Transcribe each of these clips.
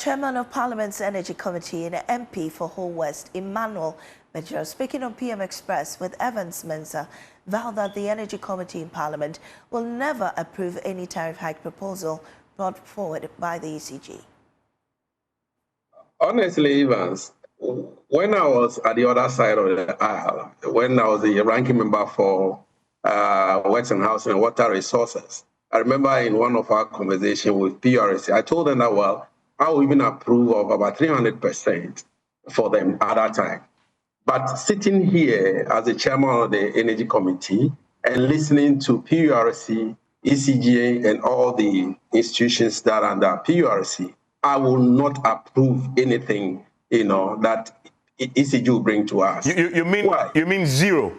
Chairman of Parliament's Energy Committee and MP for Whole West, Emmanuel Major, speaking on PM Express with Evans Mensah, vowed that the Energy Committee in Parliament will never approve any tariff hike proposal brought forward by the ECG. Honestly, Evans, when I was at the other side of the aisle, when I was the ranking member for Works and Housing and Water Resources, I remember in one of our conversations with PRC, I told them that, well, I will even approve of about 300% for them at that time. But sitting here as the chairman of the Energy Committee and listening to PRC, ECG, and all the institutions that are under PRC, I will not approve anything, that ECG will bring to us. You mean Why? You mean zero?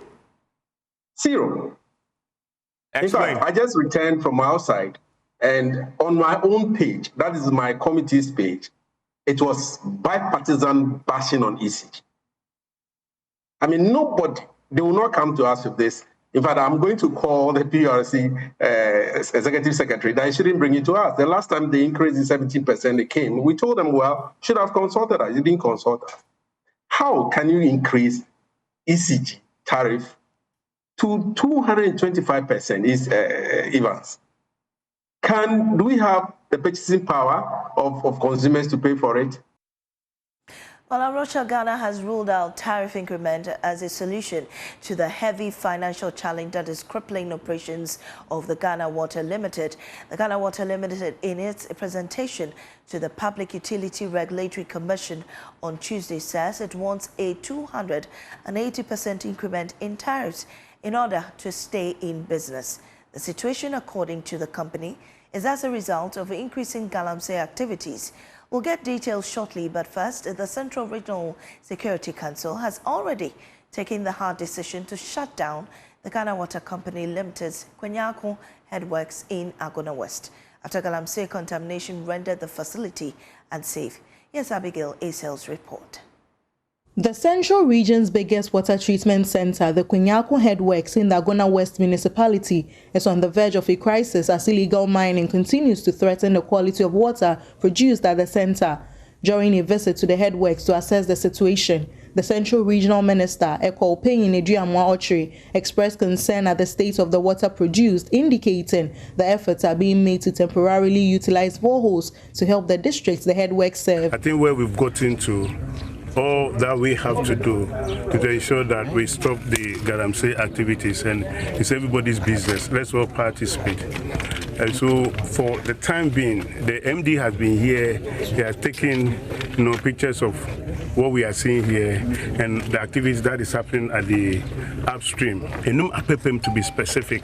Zero. Explain. In fact, I just returned from outside, and on my own page, that is my committee's page, it was bipartisan bashing on ECG. I mean, nobody, they will not come to us with this. In fact, I'm going to call the PRC executive secretary that he shouldn't bring it to us. The last time they increased in 17%, they came. We told them, well, should have consulted us. You didn't consult us. How can you increase ECG tariff to 225%? Is Evans? Do we have the purchasing power of consumers to pay for it? Well, Arusha, Ghana has ruled out tariff increment as a solution to the heavy financial challenge that is crippling operations of the Ghana Water Limited. The Ghana Water Limited, in its presentation to the Public Utility Regulatory Commission on Tuesday, says it wants a 280% increment in tariffs in order to stay in business. The situation, according to the company, is as a result of increasing galamsey activities. We'll get details shortly, but first, the Central Regional Security Council has already taken the hard decision to shut down the Ghana Water Company Limited's Kwenyako headworks in Agona West after galamsey contamination rendered the facility unsafe. Here's Abigail Asel's report. The Central Region's biggest water treatment center, the Kwenyako Headworks in the Agona West municipality, is on the verge of a crisis as illegal mining continues to threaten the quality of water produced at the center. During a visit to the headworks to assess the situation, the Central Regional Minister, Eko Peyin Ochri, expressed concern at the state of the water produced, indicating the efforts are being made to temporarily utilize boreholes to help the districts the headworks serve. I think where we've gotten to, all that we have to do to ensure that we stop the galamsey activities, and it's everybody's business. Let's all participate. And so for the time being, the MD has been here. He has taken pictures of what we are seeing here and the activities that is happening at the upstream. To be specific.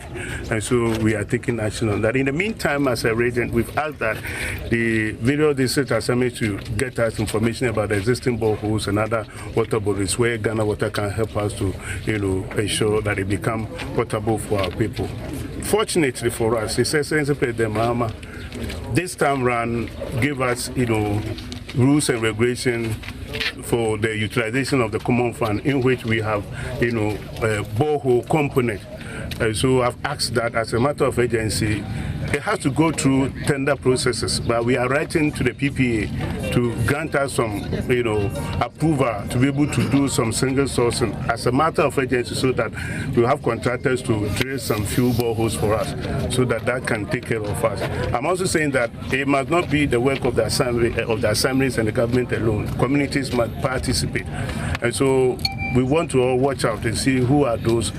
And so we are taking action on that. In the meantime, as a region, we've asked that the video district assembly to get us information about the existing boreholes and other water bodies where Ghana Water can help us to ensure that it become potable for our people. Fortunately for us, His Excellency President Mahama this time round gave us rules and regulations for the utilization of the common fund, in which we have a borehole component. So I've asked that as a matter of urgency, it has to go through tender processes, but we are writing to the PPA to grant us some approval to be able to do some single sourcing as a matter of urgency, so that we have contractors to drill some few boreholes for us, so that can take care of us. I'm also saying that it must not be the work of the assemblies and the government alone. Communities must participate, and so we want to all watch out and see who are those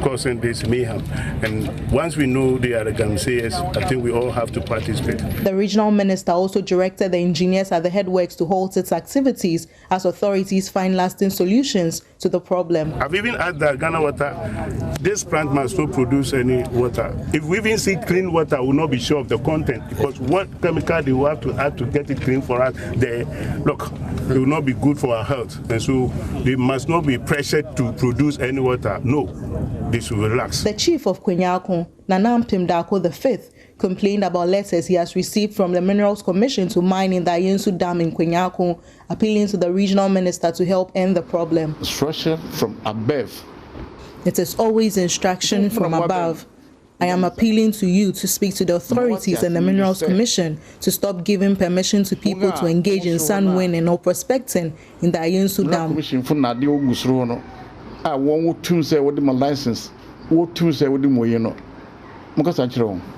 causing this mayhem. And once we know they are the galamseyers, I think we all have to participate. The regional minister also directed the engineers at the headworks to halt its activities as authorities find lasting solutions to the problem. I've even asked that Ghana Water, this plant must not produce any water. If we even see clean water, we will not be sure of the content, because what chemical they will have to add to get it clean for us, it will not be good for our health. And so they must not be pressured to produce any water. No, they should relax. The chief of Kwenyako, Nanampim Dako V, complained about letters he has received from the Minerals Commission to mine in the Ayensu Dam in Kwenyako, appealing to the regional minister to help end the problem. Instruction from above. It is always instruction from above. I am appealing to you to speak to the authorities and the Minerals Commission to stop giving permission to people to engage in sand winning or prospecting in the Ayinsu Dam.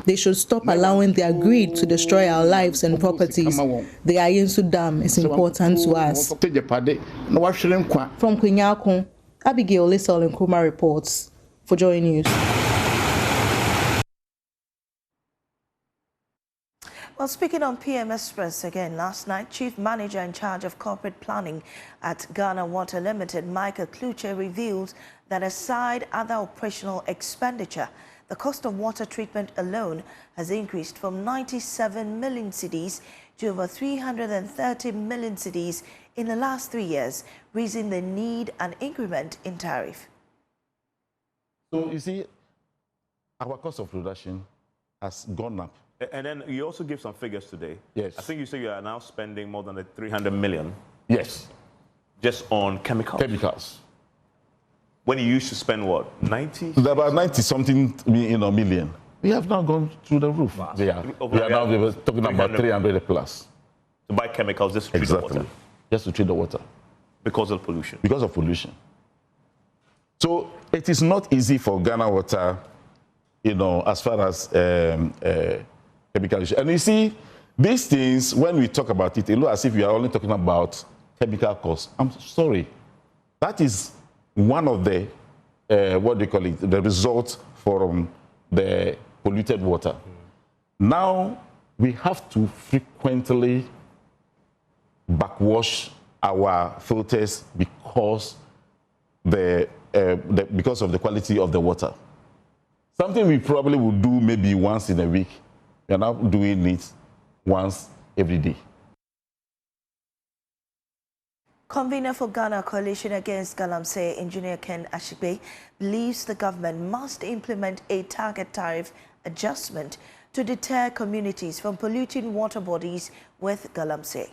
They should stop allowing their greed to destroy our lives and properties. The Ayinsu Dam is important to us. From Kwinyakun, Abigail Lisol and Kuma reports for Joy News. Well, speaking on PM Express again, last night, Chief Manager in charge of corporate planning at Ghana Water Limited, Michael Kluche, revealed that aside other operational expenditure, the cost of water treatment alone has increased from 97 million cedis to over 330 million cedis in the last 3 years, raising the need an increment in tariff. So you see, our cost of production has gone up. And then you also give some figures today. Yes. I think you say you are now spending more than the 300 million. Yes. Just on chemicals. Chemicals. When you used to spend what, 90? About 90-something million. We have now gone through the roof. Wow. We are now talking about 300 plus. To buy chemicals just to treat the water? Just to treat the water. Because of pollution? Because of pollution. So it is not easy for Ghana Water, as far as chemical issue. And you see, these things, when we talk about it, it looks as if we are only talking about chemical costs. I'm sorry. That is one of the, what do you call it, the result from the polluted water. Now, we have to frequently backwash our filters because because of the quality of the water. Something we probably would do maybe once in a week. We are now doing it once every day. Convener for Ghana Coalition Against Galamsey, Engineer Ken Ashigbe, believes the government must implement a target tariff adjustment to deter communities from polluting water bodies with Galamsey.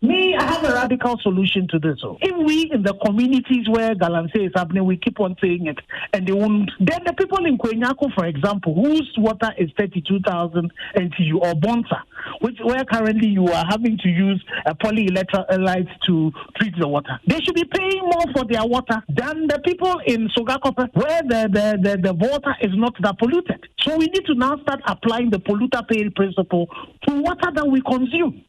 Me, I have a radical solution to this. If we in the communities where Galamsey is happening, we keep on saying it, and they won't. Then the people in Kwinyakun, for example, whose water is 32,000 NTU, or Bonsa, where currently you are having to use a polyelectrolyte to treat the water, they should be paying more for their water than the people in Sogakope, where the water is not that polluted. So we need to now start applying the polluter pay principle to water that we consume.